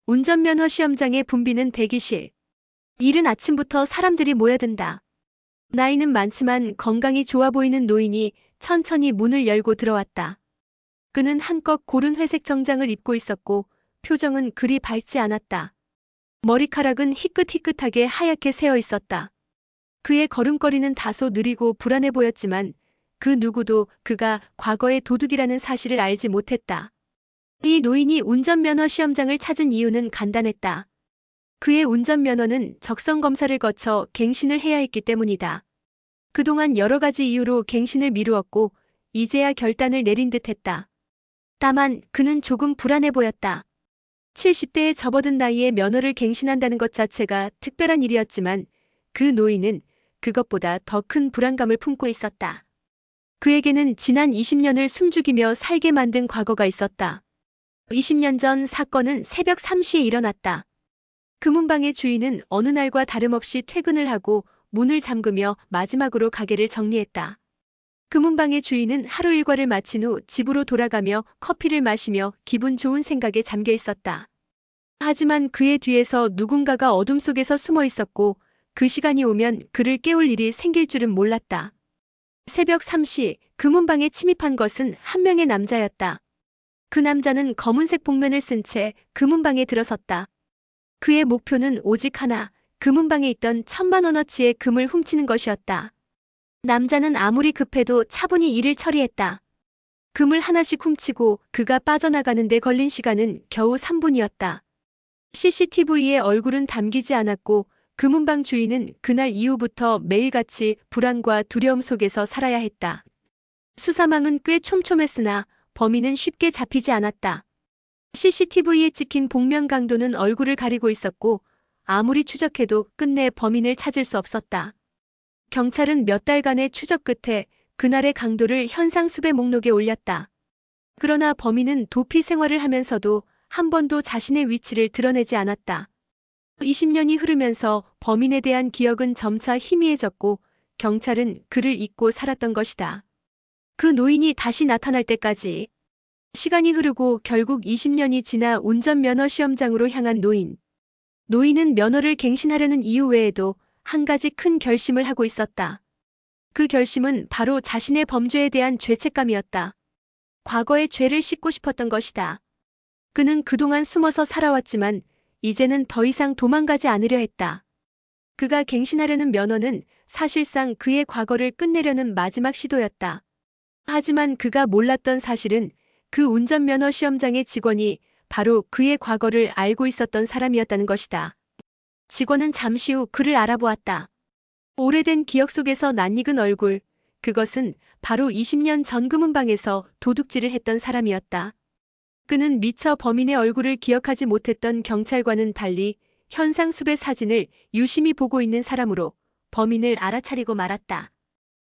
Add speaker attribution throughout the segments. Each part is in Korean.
Speaker 1: 운전면허 시험장에 붐비는 대기실. 이른 아침부터 사람들이 모여든다. 나이는 많지만 건강이 좋아 보이는 노인이 천천히 문을 열고 들어왔다. 그는 한껏 고른 회색 정장을 입고 있었고 표정은 그리 밝지 않았다. 머리카락은 희끗희끗하게 하얗게 새어 있었다. 그의 걸음걸이는 다소 느리고 불안해 보였지만 그 누구도 그가 과거의 도둑이라는 사실을 알지 못했다. 이 노인이 운전면허 시험장을 찾은 이유는 간단했다. 그의 운전면허는 적성검사를 거쳐 갱신을 해야 했기 때문이다. 그동안 여러 가지 이유로 갱신을 미루었고 이제야 결단을 내린 듯했다. 다만 그는 조금 불안해 보였다. 70대에 접어든 나이에 면허를 갱신한다는 것 자체가 특별한 일이었지만 그 노인은 그것보다 더 큰 불안감을 품고 있었다. 그에게는 지난 20년을 숨죽이며 살게 만든 과거가 있었다. 20년 전 사건은 새벽 3시에 일어났다. 금은방의 주인은 어느 날과 다름없이 퇴근을 하고 문을 잠그며 마지막으로 가게를 정리했다. 금은방의 주인은 하루 일과를 마친 후 집으로 돌아가며 커피를 마시며 기분 좋은 생각에 잠겨 있었다. 하지만 그의 뒤에서 누군가가 어둠 속에서 숨어 있었고 그 시간이 오면 그를 깨울 일이 생길 줄은 몰랐다. 새벽 3시 금은방에 침입한 것은 한 명의 남자였다. 그 남자는 검은색 복면을 쓴 채 금은방에 들어섰다. 그의 목표는 오직 하나, 금은방에 있던 1,000만 원어치의 금을 훔치는 것이었다. 남자는 아무리 급해도 차분히 일을 처리했다. 금을 하나씩 훔치고 그가 빠져나가는 데 걸린 시간은 겨우 3분이었다. CCTV에 얼굴은 담기지 않았고 금은방 주인은 그날 이후부터 매일같이 불안과 두려움 속에서 살아야 했다. 수사망은 꽤 촘촘했으나 범인은 쉽게 잡히지 않았다. CCTV에 찍힌 복면 강도는 얼굴을 가리고 있었고 아무리 추적해도 끝내 범인을 찾을 수 없었다. 경찰은 몇 달간의 추적 끝에 그날의 강도를 현상수배 목록에 올렸다. 그러나 범인은 도피 생활을 하면서도 한 번도 자신의 위치를 드러내지 않았다. 20년이 흐르면서 범인에 대한 기억은 점차 희미해졌고 경찰은 그를 잊고 살았던 것이다. 그 노인이 다시 나타날 때까지. 시간이 흐르고 결국 20년이 지나 운전면허 시험장으로 향한 노인. 노인은 면허를 갱신하려는 이유 외에도 한 가지 큰 결심을 하고 있었다. 그 결심은 바로 자신의 범죄에 대한 죄책감이었다. 과거의 죄를 씻고 싶었던 것이다. 그는 그동안 숨어서 살아왔지만 이제는 더 이상 도망가지 않으려 했다. 그가 갱신하려는 면허는 사실상 그의 과거를 끝내려는 마지막 시도였다. 하지만 그가 몰랐던 사실은 그 운전면허 시험장의 직원이 바로 그의 과거를 알고 있었던 사람이었다는 것이다. 직원은 잠시 후 그를 알아보았다. 오래된 기억 속에서 낯익은 얼굴, 그것은 바로 20년 전 금은방에서 도둑질을 했던 사람이었다. 그는 미처 범인의 얼굴을 기억하지 못했던 경찰과는 달리 현상수배 사진을 유심히 보고 있는 사람으로 범인을 알아차리고 말았다.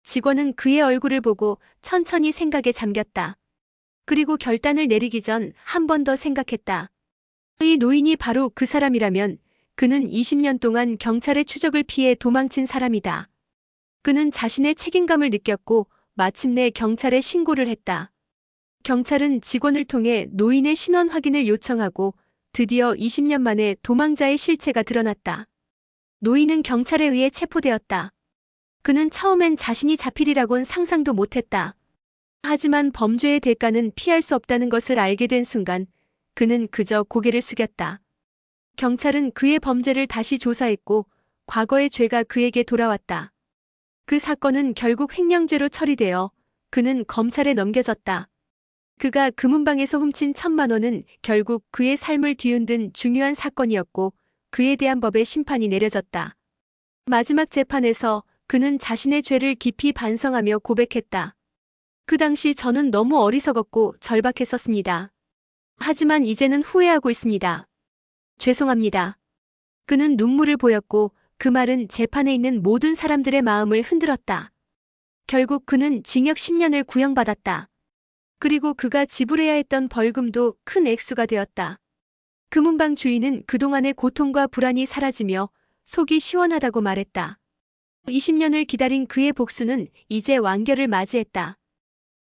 Speaker 1: 직원은 그의 얼굴을 보고 천천히 생각에 잠겼다. 그리고 결단을 내리기 전 한 번 더 생각했다. 이 노인이 바로 그 사람이라면 그는 20년 동안 경찰의 추적을 피해 도망친 사람이다. 그는 자신의 책임감을 느꼈고 마침내 경찰에 신고를 했다. 경찰은 직원을 통해 노인의 신원 확인을 요청하고 드디어 20년 만에 도망자의 실체가 드러났다. 노인은 경찰에 의해 체포되었다. 그는 처음엔 자신이 잡히리라곤 상상도 못했다. 하지만 범죄의 대가는 피할 수 없다는 것을 알게 된 순간 그는 그저 고개를 숙였다. 경찰은 그의 범죄를 다시 조사했고 과거의 죄가 그에게 돌아왔다. 그 사건은 결국 횡령죄로 처리되어 그는 검찰에 넘겨졌다. 그가 금은방에서 훔친 1,000만 원은 결국 그의 삶을 뒤흔든 중요한 사건이었고 그에 대한 법의 심판이 내려졌다. 마지막 재판에서 그는 자신의 죄를 깊이 반성하며 고백했다. 그 당시 저는 너무 어리석었고 절박했었습니다. 하지만 이제는 후회하고 있습니다. 죄송합니다. 그는 눈물을 보였고 그 말은 재판에 있는 모든 사람들의 마음을 흔들었다. 결국 그는 징역 10년을 구형받았다. 그리고 그가 지불해야 했던 벌금도 큰 액수가 되었다. 금은방 주인은 그동안의 고통과 불안이 사라지며 속이 시원하다고 말했다. 20년을 기다린 그의 복수는 이제 완결을 맞이했다.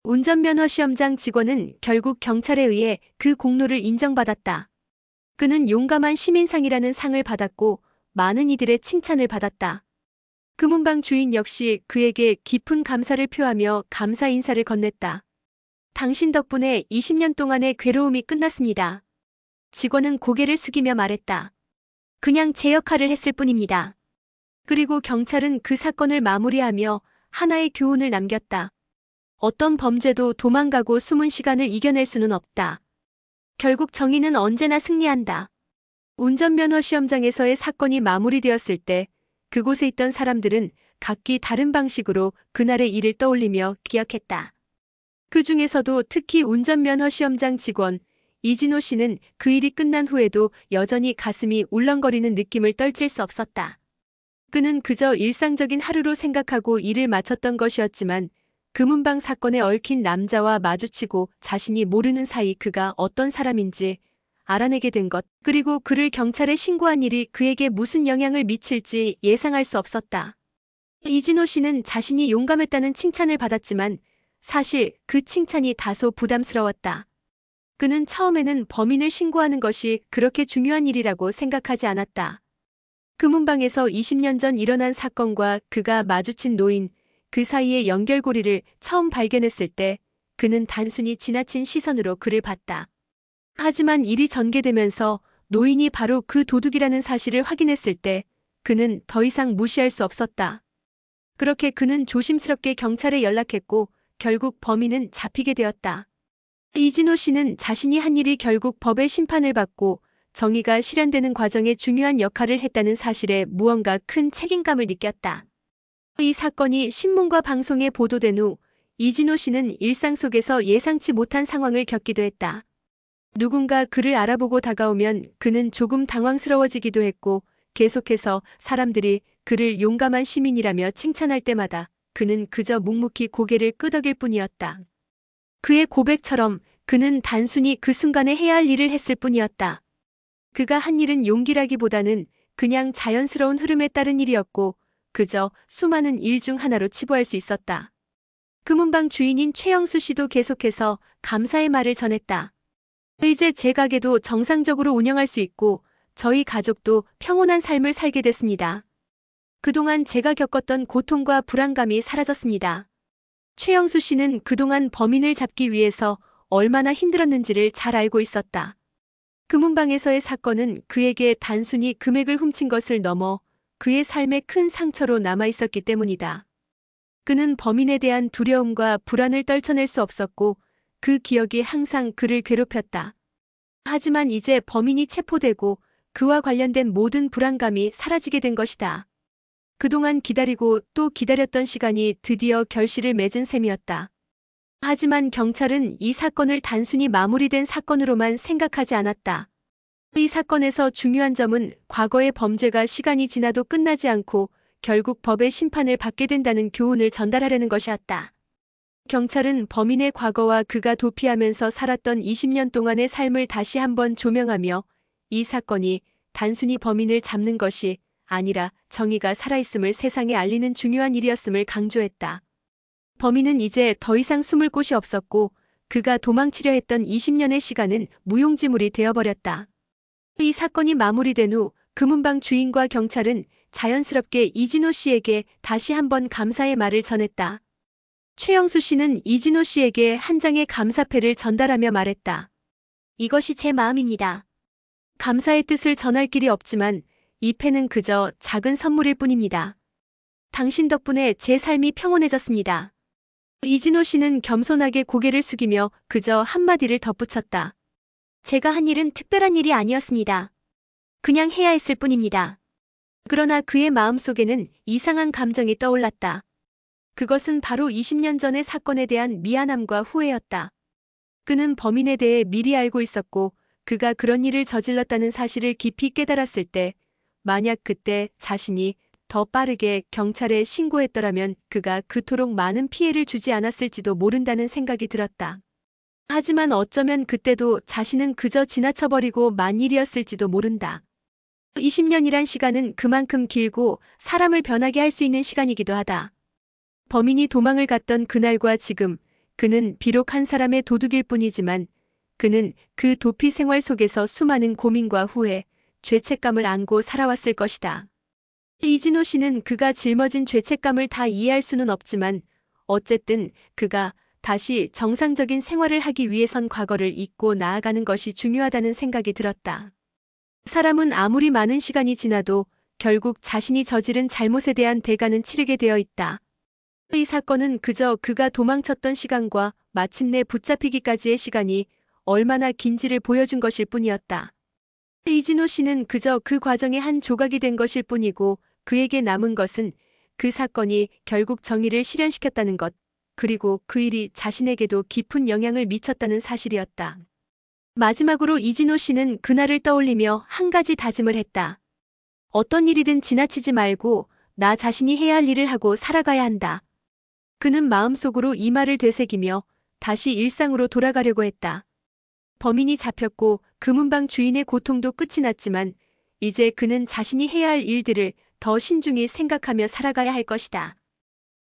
Speaker 1: 운전면허 시험장 직원은 결국 경찰에 의해 그 공로를 인정받았다. 그는 용감한 시민상이라는 상을 받았고 많은 이들의 칭찬을 받았다. 금은방 주인 역시 그에게 깊은 감사를 표하며 감사 인사를 건넸다. 당신 덕분에 20년 동안의 괴로움이 끝났습니다. 직원은 고개를 숙이며 말했다. 그냥 제 역할을 했을 뿐입니다. 그리고 경찰은 그 사건을 마무리하며 하나의 교훈을 남겼다. 어떤 범죄도 도망가고 숨은 시간을 이겨낼 수는 없다. 결국 정의는 언제나 승리한다. 운전면허 시험장에서의 사건이 마무리되었을 때 그곳에 있던 사람들은 각기 다른 방식으로 그날의 일을 떠올리며 기억했다. 그 중에서도 특히 운전면허 시험장 직원 이진호 씨는 그 일이 끝난 후에도 여전히 가슴이 울렁거리는 느낌을 떨칠 수 없었다. 그는 그저 일상적인 하루로 생각하고 일을 마쳤던 것이었지만 금은방 사건에 얽힌 남자와 마주치고 자신이 모르는 사이 그가 어떤 사람인지 알아내게 된 것, 그리고 그를 경찰에 신고한 일이 그에게 무슨 영향을 미칠지 예상할 수 없었다. 이진호 씨는 자신이 용감했다는 칭찬을 받았지만 사실 그 칭찬이 다소 부담스러웠다. 그는 처음에는 범인을 신고하는 것이 그렇게 중요한 일이라고 생각하지 않았다. 금은방에서 20년 전 일어난 사건과 그가 마주친 노인, 그 사이의 연결고리를 처음 발견했을 때 그는 단순히 지나친 시선으로 그를 봤다. 하지만 일이 전개되면서 노인이 바로 그 도둑이라는 사실을 확인했을 때 그는 더 이상 무시할 수 없었다. 그렇게 그는 조심스럽게 경찰에 연락했고 결국 범인은 잡히게 되었다. 이진호 씨는 자신이 한 일이 결국 법의 심판을 받고 정의가 실현되는 과정에 중요한 역할을 했다는 사실에 무언가 큰 책임감을 느꼈다. 이 사건이 신문과 방송에 보도된 후 이진호 씨는 일상 속에서 예상치 못한 상황을 겪기도 했다. 누군가 그를 알아보고 다가오면 그는 조금 당황스러워지기도 했고 계속해서 사람들이 그를 용감한 시민이라며 칭찬할 때마다 그는 그저 묵묵히 고개를 끄덕일 뿐이었다. 그의 고백처럼 그는 단순히 그 순간에 해야 할 일을 했을 뿐이었다. 그가 한 일은 용기라기보다는 그냥 자연스러운 흐름에 따른 일이었고 그저 수많은 일 중 하나로 치부할 수 있었다. 금은방 주인인 최영수 씨도 계속해서 감사의 말을 전했다. 이제 제 가게도 정상적으로 운영할 수 있고 저희 가족도 평온한 삶을 살게 됐습니다. 그동안 제가 겪었던 고통과 불안감이 사라졌습니다. 최영수 씨는 그동안 범인을 잡기 위해서 얼마나 힘들었는지를 잘 알고 있었다. 금은방에서의 사건은 그에게 단순히 금액을 훔친 것을 넘어 그의 삶에 큰 상처로 남아 있었기 때문이다. 그는 범인에 대한 두려움과 불안을 떨쳐낼 수 없었고 그 기억이 항상 그를 괴롭혔다. 하지만 이제 범인이 체포되고 그와 관련된 모든 불안감이 사라지게 된 것이다. 그동안 기다리고 또 기다렸던 시간이 드디어 결실을 맺은 셈이었다. 하지만 경찰은 이 사건을 단순히 마무리된 사건으로만 생각하지 않았다. 이 사건에서 중요한 점은 과거의 범죄가 시간이 지나도 끝나지 않고 결국 법의 심판을 받게 된다는 교훈을 전달하려는 것이었다. 경찰은 범인의 과거와 그가 도피하면서 살았던 20년 동안의 삶을 다시 한번 조명하며 이 사건이 단순히 범인을 잡는 것이 아니라 정의가 살아있음을 세상에 알리는 중요한 일이었음을 강조했다. 범인은 이제 더 이상 숨을 곳이 없었고 그가 도망치려 했던 20년의 시간은 무용지물이 되어버렸다. 이 사건이 마무리된 후 금은방 주인과 경찰은 자연스럽게 이진호 씨에게 다시 한번 감사의 말을 전했다. 최영수 씨는 이진호 씨에게 한 장의 감사패를 전달하며 말했다. 이것이 제 마음입니다. 감사의 뜻을 전할 길이 없지만 이 패는 그저 작은 선물일 뿐입니다. 당신 덕분에 제 삶이 평온해졌습니다. 이진호 씨는 겸손하게 고개를 숙이며 그저 한마디를 덧붙였다. 제가 한 일은 특별한 일이 아니었습니다. 그냥 해야 했을 뿐입니다. 그러나 그의 마음속에는 이상한 감정이 떠올랐다. 그것은 바로 20년 전의 사건에 대한 미안함과 후회였다. 그는 범인에 대해 미리 알고 있었고 그가 그런 일을 저질렀다는 사실을 깊이 깨달았을 때 만약 그때 자신이 더 빠르게 경찰에 신고했더라면 그가 그토록 많은 피해를 주지 않았을지도 모른다는 생각이 들었다. 하지만 어쩌면 그때도 자신은 그저 지나쳐버리고 만 일이었을지도 모른다. 20년이란 시간은 그만큼 길고 사람을 변하게 할 수 있는 시간이기도 하다. 범인이 도망을 갔던 그날과 지금, 그는 비록 한 사람의 도둑일 뿐이지만 그는 그 도피 생활 속에서 수많은 고민과 후회, 죄책감을 안고 살아왔을 것이다. 이진호 씨는 그가 짊어진 죄책감을 다 이해할 수는 없지만 어쨌든 그가 다시 정상적인 생활을 하기 위해선 과거를 잊고 나아가는 것이 중요하다는 생각이 들었다. 사람은 아무리 많은 시간이 지나도 결국 자신이 저지른 잘못에 대한 대가는 치르게 되어 있다. 이 사건은 그저 그가 도망쳤던 시간과 마침내 붙잡히기까지의 시간이 얼마나 긴지를 보여준 것일 뿐이었다. 이진호 씨는 그저 그 과정의 한 조각이 된 것일 뿐이고 그에게 남은 것은 그 사건이 결국 정의를 실현시켰다는 것, 그리고 그 일이 자신에게도 깊은 영향을 미쳤다는 사실이었다. 마지막으로 이진호 씨는 그날을 떠올리며 한 가지 다짐을 했다. 어떤 일이든 지나치지 말고 나 자신이 해야 할 일을 하고 살아가야 한다. 그는 마음속으로 이 말을 되새기며 다시 일상으로 돌아가려고 했다. 범인이 잡혔고 금은방 주인의 고통도 끝이 났지만 이제 그는 자신이 해야 할 일들을 더 신중히 생각하며 살아가야 할 것이다.